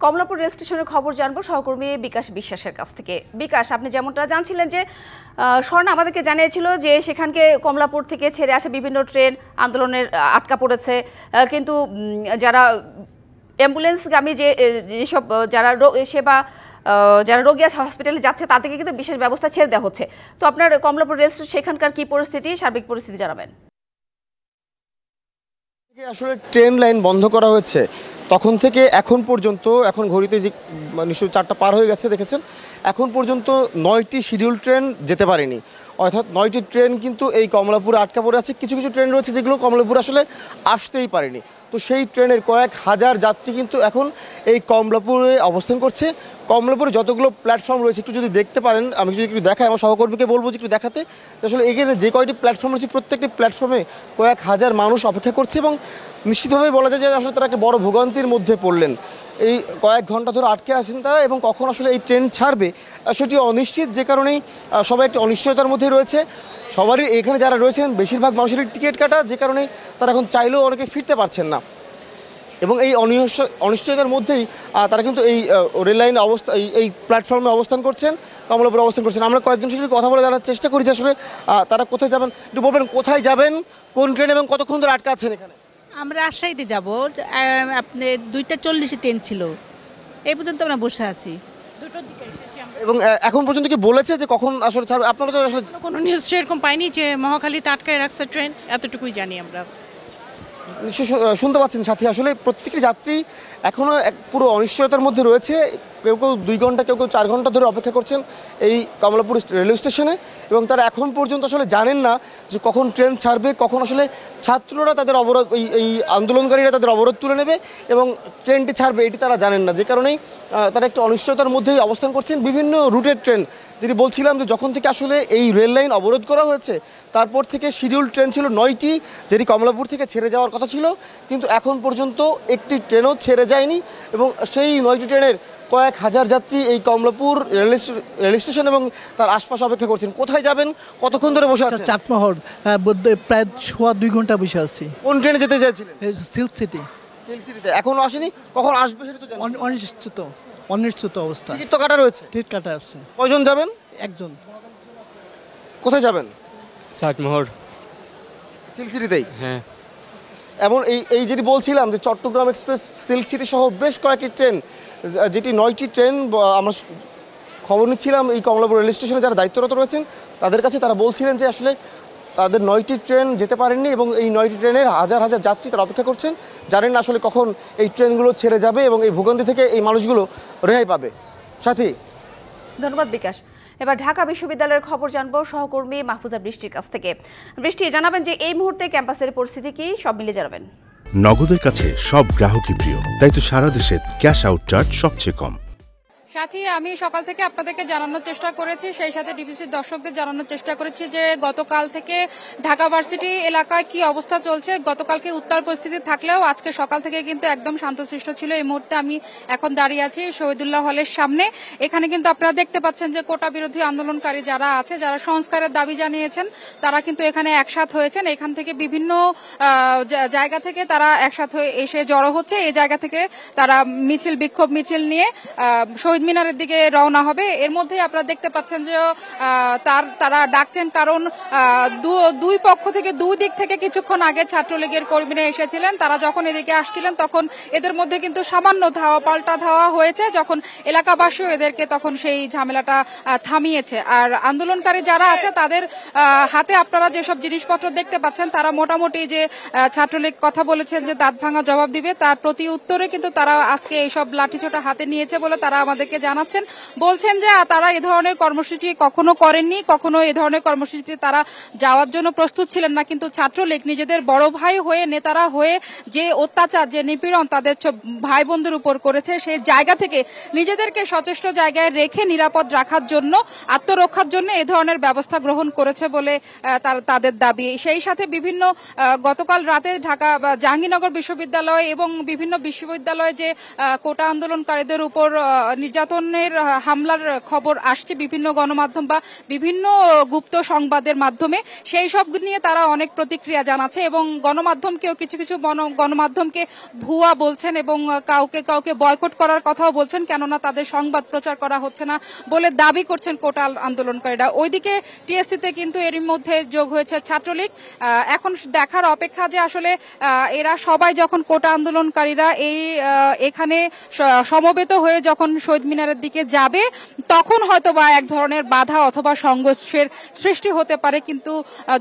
Kamalapur rail স্টেশনের খবর জানবো সহকর্মী বিকাশ বিশ্বাসের কাছ থেকে। বিকাশ, আপনি যেমনটা জানছিলেন যে স্বর্ণা আমাদেরকে জানিয়েছিল যে সেখানকে কমলাপুর থেকে ছেড়ে আসা বিভিন্ন ট্রেন আন্দোলনের আটকা পড়েছে, কিন্তু যারা অ্যাম্বুলেন্সগামী যেসব যারা সেবা যারা রোগী আছে হসপিটালে যাচ্ছে তাদেরকে কিন্তু বিশেষ ব্যবস্থা ছেড়ে দেওয়া হচ্ছে। তো আপনার কমলাপুর রেল স্টেশন সেখানকার কি পরিস্থিতি, সার্বিক পরিস্থিতি জানাবেন। আসলে ট্রেন লাইন বন্ধ করা হয়েছে তখন থেকে এখন পর্যন্ত, এখন ঘড়িতে যে নিশ্চয়ই 4টা পার হয়ে গেছে দেখেছেন, এখন পর্যন্ত 9টি শিডিউল ট্রেন যেতে পারেনি। অর্থাৎ 9টি ট্রেন কিন্তু এই কমলাপুরে আটকা পড়ে আছে। কিছু কিছু ট্রেন রয়েছে যেগুলো কমলাপুর আসলে আসতেই পারেনি। তো সেই ট্রেনের কয়েক হাজার যাত্রী কিন্তু এখন এই কমলাপুরে অবস্থান করছে। কমলাপুরে যতগুলো প্ল্যাটফর্ম রয়েছে একটু যদি দেখতে পারেন, আমি যদি একটু দেখাই, আমার সহকর্মীকে বলবো যে একটু দেখাতে। আসলে এখানে যে কয়টি প্ল্যাটফর্ম রয়েছে প্রত্যেকটি প্ল্যাটফর্মে কয়েক হাজার মানুষ অপেক্ষা করছে এবং নিশ্চিতভাবে বলা যায় যে আসলে তারা একটা বড় ভোগান্তির মধ্যে পড়লেন। এই কয়েক ঘন্টা ধরে আটকে আছেন তারা এবং কখন আসলে এই ট্রেন ছাড়বে সেটি অনিশ্চিত, যে কারণেই সবাই একটি অনিশ্চয়তার মধ্যেই রয়েছে। সবারই এখানে যারা রয়েছেন বেশিরভাগ মানুষেরই টিকিট কাটা, যে কারণে তারা এখন চাইলেও অনেকে ফিরতে পারছেন না। এবং এই অনিশ্চয়তার মধ্যেই তারা কিন্তু এই রেল লাইন এই প্ল্যাটফর্মে অবস্থান করছেন, কমলাপুরে অবস্থান করছেন। আমরা কয়েকজন সাথে কথা বলে জানার চেষ্টা করি যে আসলে তারা কোথায় যাবেন। একটু বলবেন কোথায় যাবেন, কোন ট্রেন এবং কতক্ষণ ধরে আটকা আছেন এখানে? আমরা রাজশাহীতে যাব, আপনার 2:40 ট্রেন ছিল, এই পর্যন্ত আমরা বসে আছি। এবং এখন পর্যন্ত কি বলেছে যে কখন আসলে ছাড়বে? আপনারা তো আসলে কোনো নিউজ সেরকম পাইনি যে মহাখালীতে আটকায় রাখছে ট্রেন, এতটুকুই জানি আমরা। নিশ্চয়ই শুনতে পাচ্ছেন সাথী, আসলে প্রত্যেকটি যাত্রী এখনও পুরো অনিশ্চয়তার মধ্যে রয়েছে। কেউ কেউ 2 ঘন্টা, কেউ কেউ 4 ঘন্টা ধরে অপেক্ষা করছেন এই কমলাপুর রেলওয়ে স্টেশনে এবং তারা এখন পর্যন্ত আসলে জানেন না যে কখন ট্রেন ছাড়বে, কখন আসলে ছাত্ররা তাদের অবরোধ, এই আন্দোলনকারীরা তাদের অবরোধ তুলে নেবে এবং ট্রেনটি ছাড়বে, এটি তারা জানেন না। যে কারণেই তারা একটু অনিশ্চয়তার মধ্যেই অবস্থান করছেন। বিভিন্ন রুটের ট্রেন, যেটি বলছিলাম যে যখন থেকে আসলে এই রেল লাইন অবরোধ করা হয়েছে তারপর থেকে শিডিউল ট্রেন ছিল 9টি, যেটি কমলাপুর থেকে ছেড়ে যাওয়ার কথা ছিল, কিন্তু এখন পর্যন্ত একটি ট্রেনও ছেড়ে যায়নি। এবং সেই 9টি ট্রেনের কয়েক হাজার যাত্রী এই কমলাপুর রেল স্টেশন এবং তার আশপাশে অপেক্ষা করছেন। কোথায় যাবেন, কতক্ষণ ধরে বসে আছেন? চাটমোহর, প্রায় 2 ঘন্টা বসে আছি। কোন ট্রেনে যেতে চাইছিলেন? Silk city. সিল্ক সিটিতে এখনো আসেনি, কখন আসবে সেটা তো জানেন? অনিশ্চিত অবস্থা। টিকিট তো কাটা রয়েছে? টিকিট কাটা আছে। কয়জন যাবেন? একজন। কোথায় যাবেন? চাটমোহর। সিল্ক সিটিতেই? হ্যাঁ। এমন এই যেটি বলছিলাম যে চট্টগ্রাম এক্সপ্রেস, সিল্ক সিটি সহ বেশ কয়েকটি ট্রেন, যেটি 9টি ট্রেন আমরা খবর নিচ্ছিলাম এই কমলাপুর রেল স্টেশনে যারা দায়িত্বরত রয়েছেন তাদের কাছে। তারা বলছিলেন যে আসলে তাদের 9টি ট্রেন যেতে পারেননি এবং এই 9টি ট্রেনের হাজার হাজার যাত্রী তারা অপেক্ষা করছেন, জানেন না আসলে কখন এই ট্রেনগুলো ছেড়ে যাবে এবং এই ভোগান্তি থেকে এই মানুষগুলো রেহাই পাবে। সাথী, ধন্যবাদ বিকাশ। এবার ঢাকা বিশ্ববিদ্যালয়ের খবর জানবো সহকর্মী মাহফুজা বৃষ্টির কাছ থেকে। বৃষ্টি, জানাবেন যে এই মুহূর্তে ক্যাম্পাসের পরিস্থিতি কি, সব মিলে জানাবেন। নগদের কাছে সব গ্রাহকই প্রিয়, তাই তো সারা দেশে ক্যাশ আউট চার্জ সবচেয়ে কম। সাথী, আমি সকাল থেকে আপনাদেরকে জানানোর চেষ্টা করেছি, সেই সাথে ডিবিসির দর্শকদের জানানোর চেষ্টা করেছি যে গতকাল থেকে ঢাকা ভার্সিটি এলাকায় কি অবস্থা চলছে। গতকালকে উত্তাল পরিস্থিতি থাকলেও আজকে সকাল থেকে কিন্তু একদম শান্তশিষ্ট ছিল। এই মুহূর্তে আমি এখন দাঁড়িয়ে আছি শহীদুল্লাহ হলের সামনে। এখানে কিন্তু আপনারা দেখতে পাচ্ছেন যে কোটা বিরোধী আন্দোলনকারী যারা আছে, যারা সংস্কারের দাবি জানিয়েছেন, তারা কিন্তু এখানে একসাথ হয়েছেন। এখান থেকে বিভিন্ন জায়গা থেকে তারা একসাথ হয়ে এসে জড়ো হচ্ছে। এই জায়গা থেকে তারা বিক্ষোভ মিছিল নিয়ে শহীদ মিনারের দিকে রওনা হবে। এর মধ্যে আপনারা দেখতে পাচ্ছেন যে তারা ডাকছেন, কারণ দুই পক্ষ থেকে, দুই দিক থেকে কিছুক্ষণ আগে ছাত্রলীগের কর্মীরা এসেছিলেন। তারা যখন এদিকে আসছিলেন তখন এদের মধ্যে কিন্তু সামান্য পাল্টা ধাওয়া হয়েছে, যখন এলাকাবাসীও এদেরকে তখন সেই ঝামেলাটা থামিয়েছে। আর আন্দোলনকারী যারা আছে তাদের হাতে আপনারা যেসব জিনিসপত্র দেখতে পাচ্ছেন, তারা মোটামুটি যে ছাত্রলীগ কথা বলেছেন যে দাঁত ভাঙা জবাব দিবে, তার প্রতি উত্তরে কিন্তু তারা আজকে এইসব লাঠিছোটা হাতে নিয়েছে বলে তারা আমাদেরকে জানাচ্ছেন। বলছেন যে তারা এ ধরনের কর্মসূচি কখনো করেননি, কখনো এ ধরনের কর্মসূচিতে তারা যাওয়ার জন্য প্রস্তুত ছিলেন না, কিন্তু ছাত্রলীগ নিজেদের বড় ভাই হয়ে, নেতারা হয়ে যে অত্যাচার, যে নিপীড়ন তাদের ভাই বোনদের উপর করেছে, সেই জায়গা থেকে নিজেদেরকে সচেষ্ট জায়গায় রেখে নিরাপদ রাখার জন্য, আত্মরক্ষার জন্য এ ধরনের ব্যবস্থা গ্রহণ করেছে বলে তাদের দাবি। সেই সাথে বিভিন্ন গতকাল রাতে ঢাকা জাহাঙ্গীরনগর বিশ্ববিদ্যালয় এবং বিভিন্ন বিশ্ববিদ্যালয়ে যে কোটা আন্দোলনকারীদের উপর নির্যাতন নির্যাতনের হামলার খবর আসছে বিভিন্ন গণমাধ্যম বা বিভিন্ন গুপ্ত সংবাদের মাধ্যমে, সেই সব নিয়ে তারা অনেক প্রতিক্রিয়া জানাচ্ছে এবং গণমাধ্যমকেও কিছু কিছু গণমাধ্যমকে ভুয়া বলছেন এবং কাউকে কাউকে বয়কট করার কথাও বলছেন, কেননা তাদের সংবাদ প্রচার করা হচ্ছে না বলে দাবি করছেন কোটা আন্দোলনকারীরা। ওইদিকে টিএসসিতে কিন্তু এরই মধ্যে যোগ হয়েছে ছাত্রলীগ। এখন দেখার অপেক্ষা যে আসলে এরা সবাই যখন কোটা আন্দোলনকারীরা এখানে সমবেত হয়ে যখন শহীদ মিনারের দিকে যাবে তখন হয়তো বা এক ধরনের বাধা অথবা সংঘর্ষের সৃষ্টি হতে পারে, কিন্তু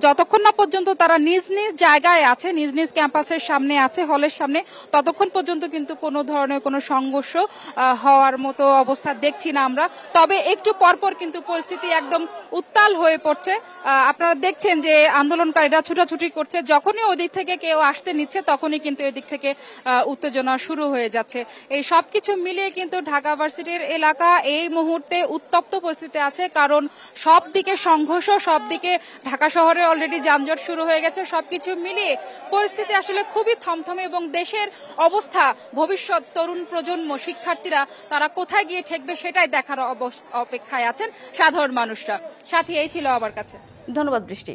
যতক্ষণ না পর্যন্ত তারা নিজ নিজ জায়গায় আছে, নিজ নিজ ক্যাম্পাসের সামনে আছে, হলের সামনে, ততক্ষণ পর্যন্ত কিন্তু কোনো ধরনের কোনো সংঘর্ষ হওয়ার মতো অবস্থা দেখছি না আমরা। তবে একটু পরপর কিন্তু পরিস্থিতি একদম উত্তাল হয়ে পড়ছে। আপনারা দেখছেন যে আন্দোলনকারীরা ছুটাছুটি করছে, যখনই ওদিক থেকে কেউ আসতে নিচ্ছে তখনই কিন্তু এদিক থেকে উত্তেজনা শুরু হয়ে যাচ্ছে। এই সবকিছু মিলিয়ে কিন্তু ঢাকা ভার্সিটির এলাকা এই মুহূর্তে উত্তপ্ত পরিস্থিতি আছে, কারণ সব দিকে সংঘর্ষ, সব দিকে ঢাকা শহরে অলরেডি যানজট শুরু হয়ে গেছে। সবকিছু মিলিয়ে পরিস্থিতি আসলে খুবই থমথমে এবং দেশের অবস্থা, ভবিষ্যৎ তরুণ প্রজন্ম, শিক্ষার্থীরা তারা কোথায় গিয়ে ঠেকবে সেটাই দেখার অপেক্ষায় আছেন সাধারণ মানুষরা। সাথী, এই ছিল আমার কাছে। ধন্যবাদ বৃষ্টি।